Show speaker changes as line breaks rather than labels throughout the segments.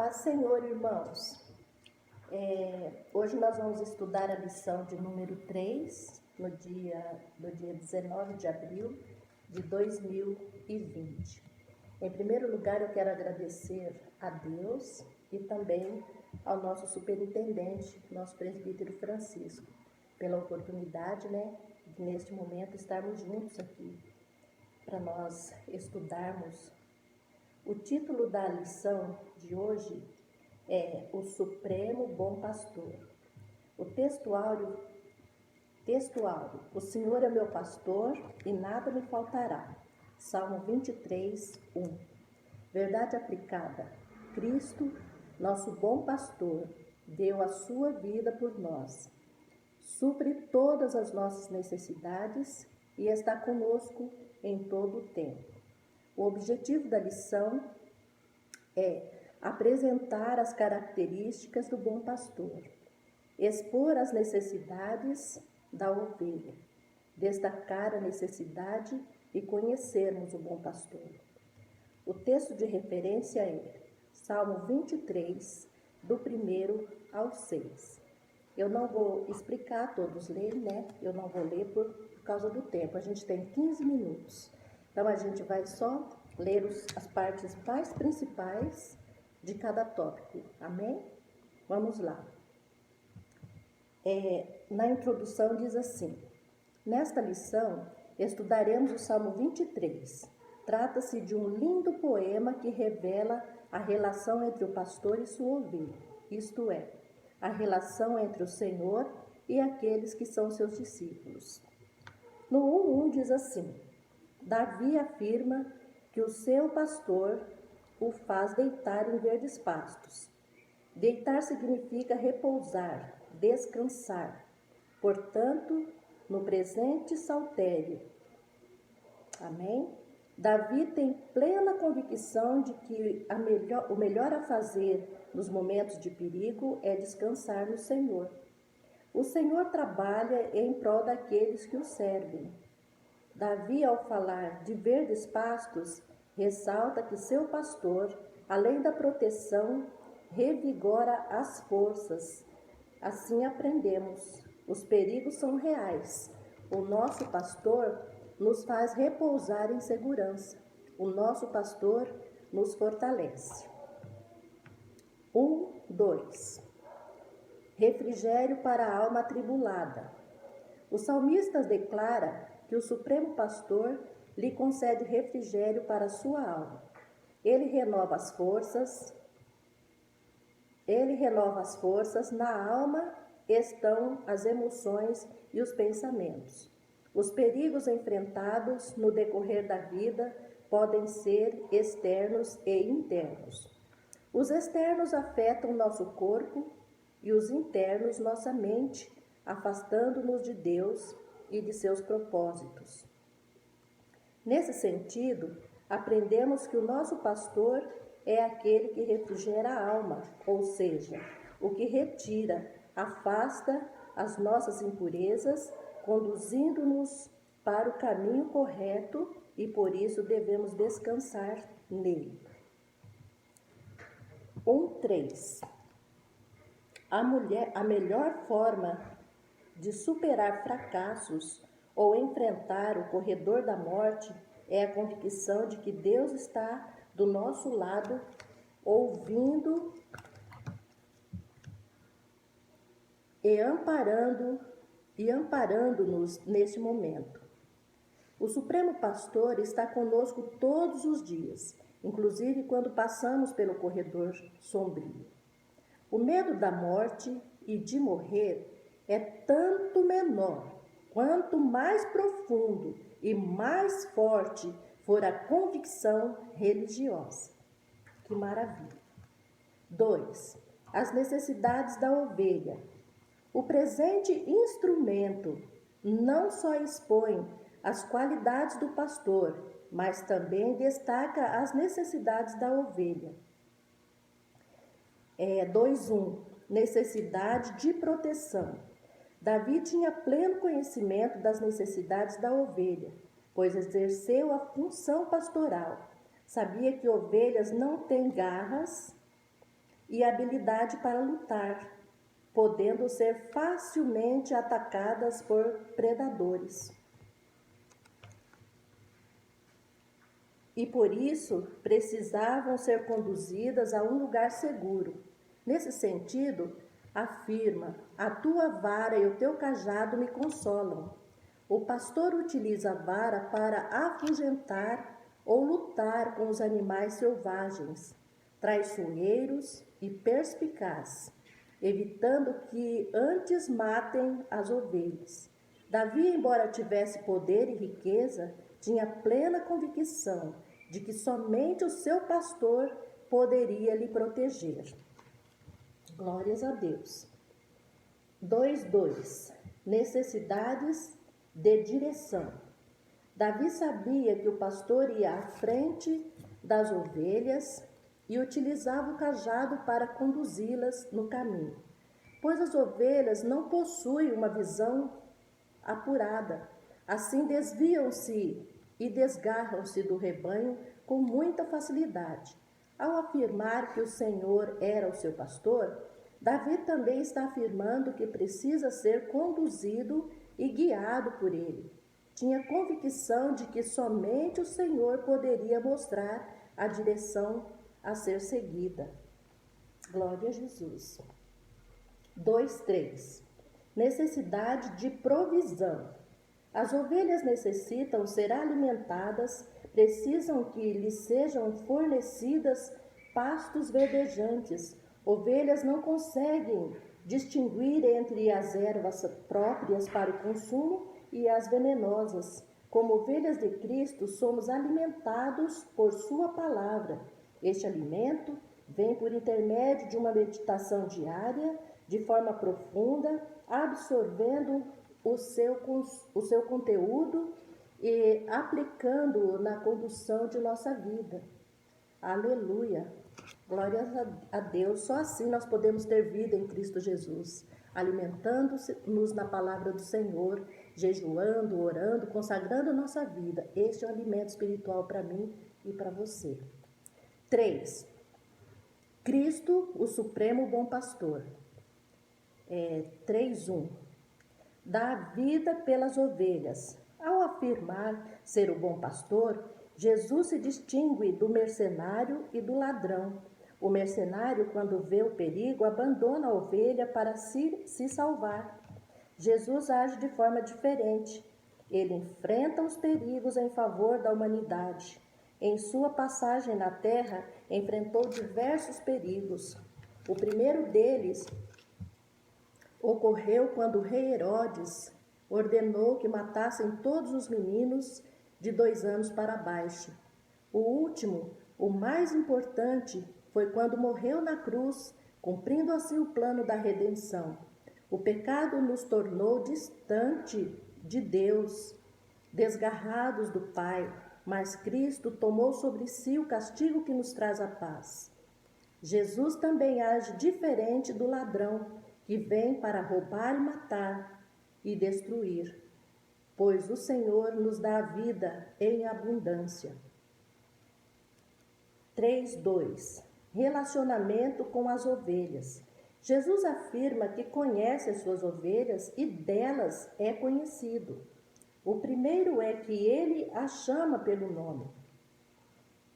paz, Senhor, irmãos. Hoje nós vamos estudar a lição de número 3, no dia 19 de abril de 2020. Em primeiro lugar, eu quero agradecer a Deus e também ao nosso superintendente, nosso presbítero Francisco, pela oportunidade, de neste momento estarmos juntos aqui para nós estudarmos. O título da lição de hoje é O Supremo Bom Pastor. O texto áureo, o Senhor é meu pastor e nada me faltará. Salmo 23, 1. Verdade aplicada. Cristo, nosso bom pastor, deu a sua vida por nós. Supre todas as nossas necessidades e está conosco em todo o tempo. O objetivo da lição é apresentar as características do bom pastor, expor as necessidades da ovelha, destacar a necessidade e conhecermos o bom pastor. O texto de referência é Salmo 23, do 1 ao 6. Eu não vou explicar, todos lerem, Eu não vou ler por causa do tempo. A gente tem 15 minutos. Então, a gente vai só ler as partes mais principais de cada tópico. Amém? Vamos lá. Na introdução diz assim: nesta lição, estudaremos o Salmo 23. Trata-se de um lindo poema que revela a relação entre o pastor e sua ovelha, isto é, a relação entre o Senhor e aqueles que são seus discípulos. No 1:1 diz assim: Davi afirma que o seu pastor o faz deitar em verdes pastos. Deitar significa repousar, descansar. Portanto, no presente saltério. Amém? Davi tem plena convicção de que o melhor a fazer nos momentos de perigo é descansar no Senhor. O Senhor trabalha em prol daqueles que o servem. Davi, ao falar de verdes pastos, ressalta que seu pastor, além da proteção, revigora as forças. Assim aprendemos, os perigos são reais. O nosso pastor nos faz repousar em segurança. O nosso pastor nos fortalece. 1:2. Refrigério para a alma atribulada. O salmista declara que o Supremo Pastor lhe concede refrigério para a sua alma. Ele renova as forças, na alma estão as emoções e os pensamentos. Os perigos enfrentados no decorrer da vida podem ser externos e internos. Os externos afetam nosso corpo e os internos nossa mente, afastando-nos de Deus e de seus propósitos. Nesse sentido, aprendemos que o nosso pastor é aquele que refrigera a alma, ou seja, o que retira, afasta as nossas impurezas, conduzindo-nos para o caminho correto e por isso devemos descansar nele. 1:3. A melhor forma de superar fracassos ou enfrentar o corredor da morte é a convicção de que Deus está do nosso lado, ouvindo e amparando-nos neste momento. O Supremo Pastor está conosco todos os dias, inclusive quando passamos pelo corredor sombrio. O medo da morte e de morrer é tanto menor quanto mais profundo e mais forte for a convicção religiosa. Que maravilha! 2. As necessidades da ovelha. O presente instrumento não só expõe as qualidades do pastor, mas também destaca as necessidades da ovelha. 2:1. Necessidade de proteção. Davi tinha pleno conhecimento das necessidades da ovelha, pois exerceu a função pastoral. Sabia que ovelhas não têm garras e habilidade para lutar, podendo ser facilmente atacadas por predadores. E por isso precisavam ser conduzidas a um lugar seguro. Nesse sentido, afirma: a tua vara e o teu cajado me consolam. O pastor utiliza a vara para afugentar ou lutar com os animais selvagens, traiçoeiros e perspicazes, evitando que antes matem as ovelhas. Davi, embora tivesse poder e riqueza, tinha plena convicção de que somente o seu pastor poderia lhe proteger. Glórias a Deus. 2:2. Necessidades de direção. Davi sabia que o pastor ia à frente das ovelhas e utilizava o cajado para conduzi-las no caminho, pois as ovelhas não possuem uma visão apurada. Assim desviam-se e desgarram-se do rebanho com muita facilidade. Ao afirmar que o Senhor era o seu pastor, Davi também está afirmando que precisa ser conduzido e guiado por ele. Tinha convicção de que somente o Senhor poderia mostrar a direção a ser seguida. Glória a Jesus. 2:3. Necessidade de provisão. As ovelhas necessitam ser alimentadas, precisam que lhes sejam fornecidas pastos verdejantes. Ovelhas não conseguem distinguir entre as ervas próprias para o consumo e as venenosas. Como ovelhas de Cristo, somos alimentados por sua palavra. Este alimento vem por intermédio de uma meditação diária, de forma profunda, absorvendo o seu conteúdo e aplicando-o na condução de nossa vida. Aleluia! Glória a Deus. Só assim nós podemos ter vida em Cristo Jesus, alimentando-nos na palavra do Senhor, jejuando, orando, consagrando nossa vida. Este é o alimento espiritual para mim e para você. 3. Cristo, o Supremo Bom Pastor. 3:1. Dá a vida pelas ovelhas. Ao afirmar ser o bom pastor, Jesus se distingue do mercenário e do ladrão. O mercenário, quando vê o perigo, abandona a ovelha para se salvar. Jesus age de forma diferente. Ele enfrenta os perigos em favor da humanidade. Em sua passagem na terra, enfrentou diversos perigos. O primeiro deles ocorreu quando o rei Herodes ordenou que matassem todos os meninos de 2 anos para baixo. O último, o mais importante, foi quando morreu na cruz, cumprindo assim o plano da redenção. O pecado nos tornou distante de Deus, desgarrados do Pai, mas Cristo tomou sobre si o castigo que nos traz a paz. Jesus também age diferente do ladrão, que vem para roubar e matar e destruir, pois o Senhor nos dá a vida em abundância. 3:2. Relacionamento com as ovelhas. Jesus afirma que conhece as suas ovelhas e delas é conhecido. O primeiro é que ele as chama pelo nome,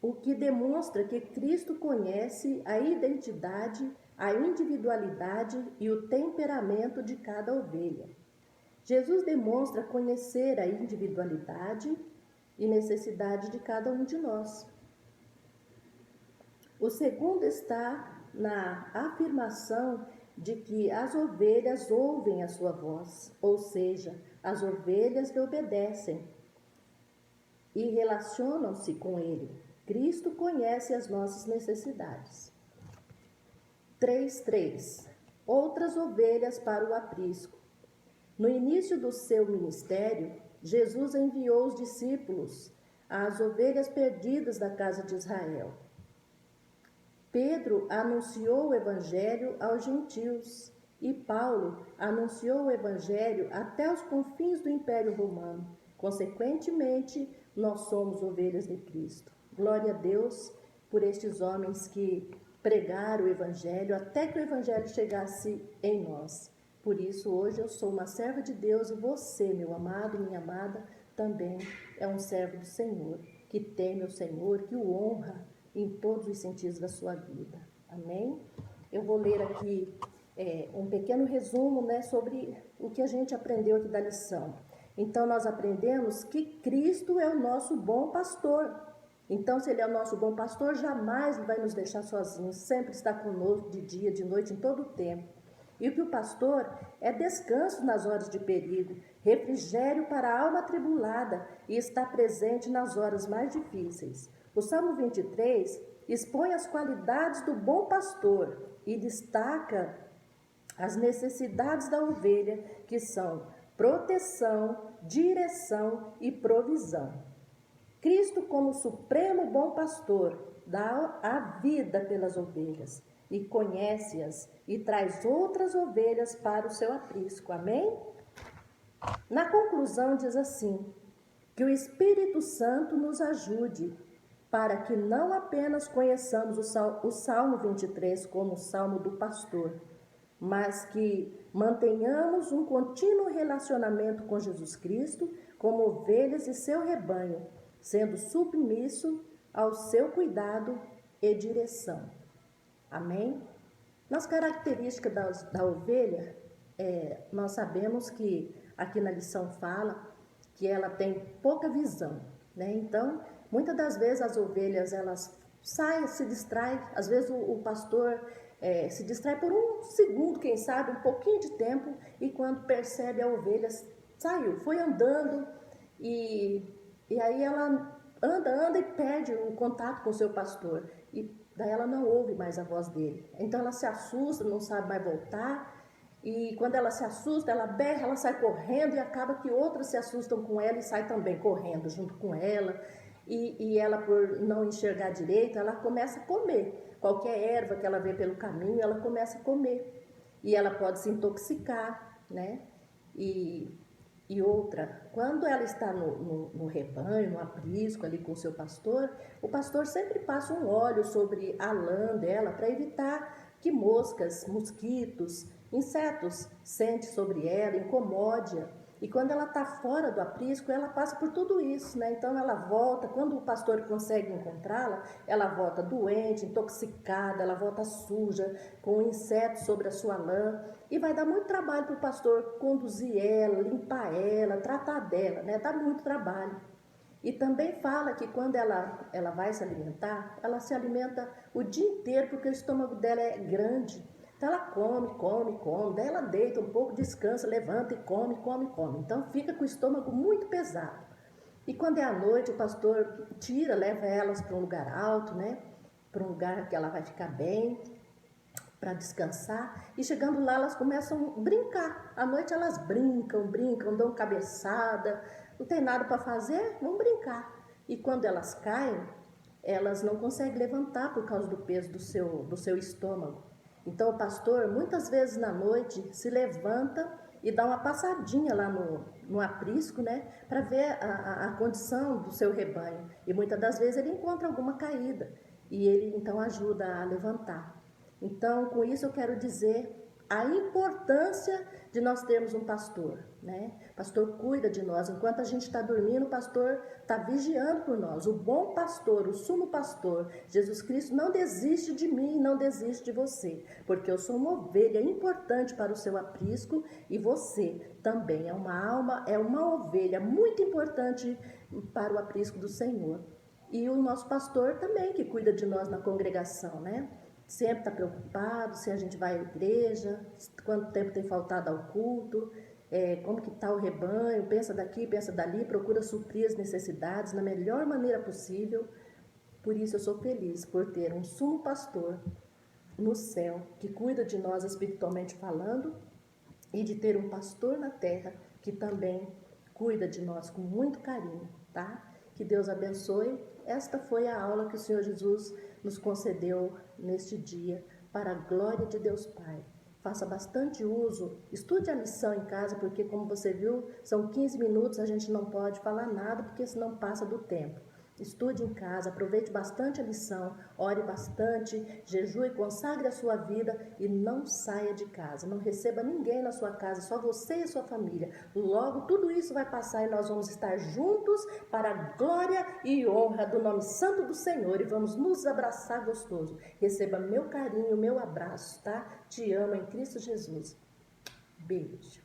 o que demonstra que Cristo conhece a identidade, a individualidade e o temperamento de cada ovelha. Jesus demonstra conhecer a individualidade e necessidade de cada um de nós. O segundo está na afirmação de que as ovelhas ouvem a sua voz, ou seja, as ovelhas lhe obedecem e relacionam-se com ele. Cristo conhece as nossas necessidades. 3:3. Outras ovelhas para o aprisco. No início do seu ministério, Jesus enviou os discípulos às ovelhas perdidas da casa de Israel. Pedro anunciou o evangelho aos gentios e Paulo anunciou o evangelho até os confins do Império Romano. Consequentemente, nós somos ovelhas de Cristo. Glória a Deus por estes homens que pregar o Evangelho até que o Evangelho chegasse em nós. Por isso, hoje eu sou uma serva de Deus e você, meu amado, minha amada, também é um servo do Senhor, que teme o Senhor, que o honra em todos os sentidos da sua vida. Amém? Eu vou ler aqui um pequeno resumo, né, sobre o que a gente aprendeu aqui da lição. Então, nós aprendemos que Cristo é o nosso bom pastor. Então, se Ele é o nosso bom pastor, jamais vai nos deixar sozinhos, sempre está conosco de dia, de noite, em todo o tempo. E o que o pastor é descanso nas horas de perigo, refrigério para a alma atribulada e está presente nas horas mais difíceis. O Salmo 23 expõe as qualidades do bom pastor e destaca as necessidades da ovelha, que são proteção, direção e provisão. Cristo, como supremo bom pastor, dá a vida pelas ovelhas e conhece-as e traz outras ovelhas para o seu aprisco. Amém? Na conclusão diz assim, que o Espírito Santo nos ajude para que não apenas conheçamos o Salmo 23 como o Salmo do pastor, mas que mantenhamos um contínuo relacionamento com Jesus Cristo como ovelhas e seu rebanho, sendo submisso ao seu cuidado e direção. Amém? Nas características da ovelha, nós sabemos que aqui na lição fala que ela tem pouca visão, né? Então, muitas das vezes as ovelhas, elas saem, se distraem, às vezes o pastor se distrai por um segundo, quem sabe, um pouquinho de tempo, e quando percebe a ovelha saiu, foi andando, e aí ela anda e perde o contato com o seu pastor, e daí ela não ouve mais a voz dele. Então ela se assusta, não sabe mais voltar, e quando ela se assusta, ela berra, ela sai correndo, e acaba que outras se assustam com ela e saem também correndo junto com ela. E ela, por não enxergar direito, ela começa a comer. Qualquer erva que ela vê pelo caminho, ela começa a comer. E ela pode se intoxicar, né? E outra, quando ela está no rebanho, no aprisco ali com o seu pastor, o pastor sempre passa um óleo sobre a lã dela para evitar que moscas, mosquitos, insetos sente sobre ela, incomode-a. E quando ela está fora do aprisco, ela passa por tudo isso, né? Então ela volta, quando o pastor consegue encontrá-la, ela volta doente, intoxicada, ela volta suja, com insetos sobre a sua lã. E vai dar muito trabalho para o pastor conduzir ela, limpar ela, tratar dela, né? Dá muito trabalho. E também fala que quando ela vai se alimentar, ela se alimenta o dia inteiro, porque o estômago dela é grande. Então ela come, daí ela deita um pouco, descansa, levanta e come. Então fica com o estômago muito pesado. E quando é à noite, o pastor tira, leva elas para um lugar alto, né? Para um lugar que ela vai ficar bem, para descansar. E chegando lá, elas começam a brincar. À noite elas brincam, dão cabeçada, não tem nada para fazer, vão brincar. E quando elas caem, elas não conseguem levantar por causa do peso do seu estômago. Então o pastor, muitas vezes na noite, se levanta e dá uma passadinha lá no aprisco, né, para ver a condição do seu rebanho. E muitas das vezes ele encontra alguma caída e ele então ajuda a levantar. Então, com isso eu quero dizer a importância de nós termos um pastor, né? O pastor cuida de nós. Enquanto a gente está dormindo, o pastor está vigiando por nós. O bom pastor, o sumo pastor, Jesus Cristo, não desiste de mim, não desiste de você, porque eu sou uma ovelha importante para o seu aprisco e você também é uma alma, é uma ovelha muito importante para o aprisco do Senhor. E o nosso pastor também, que cuida de nós na congregação, né? Sempre está preocupado se a gente vai à igreja, quanto tempo tem faltado ao culto, como que está o rebanho, pensa daqui, pensa dali, procura suprir as necessidades na melhor maneira possível. Por isso eu sou feliz por ter um sumo pastor no céu, que cuida de nós espiritualmente falando, e de ter um pastor na terra que também cuida de nós com muito carinho, tá? Que Deus abençoe. Esta foi a aula que o Senhor Jesus nos concedeu neste dia, para a glória de Deus Pai. Faça bastante uso, estude a lição em casa, porque como você viu, são 15 minutos, a gente não pode falar nada, porque senão passa do tempo. Estude em casa, aproveite bastante a lição, ore bastante, jejue, consagre a sua vida e não saia de casa. Não receba ninguém na sua casa, só você e sua família. Logo, tudo isso vai passar e nós vamos estar juntos para a glória e honra do nome santo do Senhor e vamos nos abraçar gostoso. Receba meu carinho, meu abraço, tá? Te amo em Cristo Jesus. Beijo.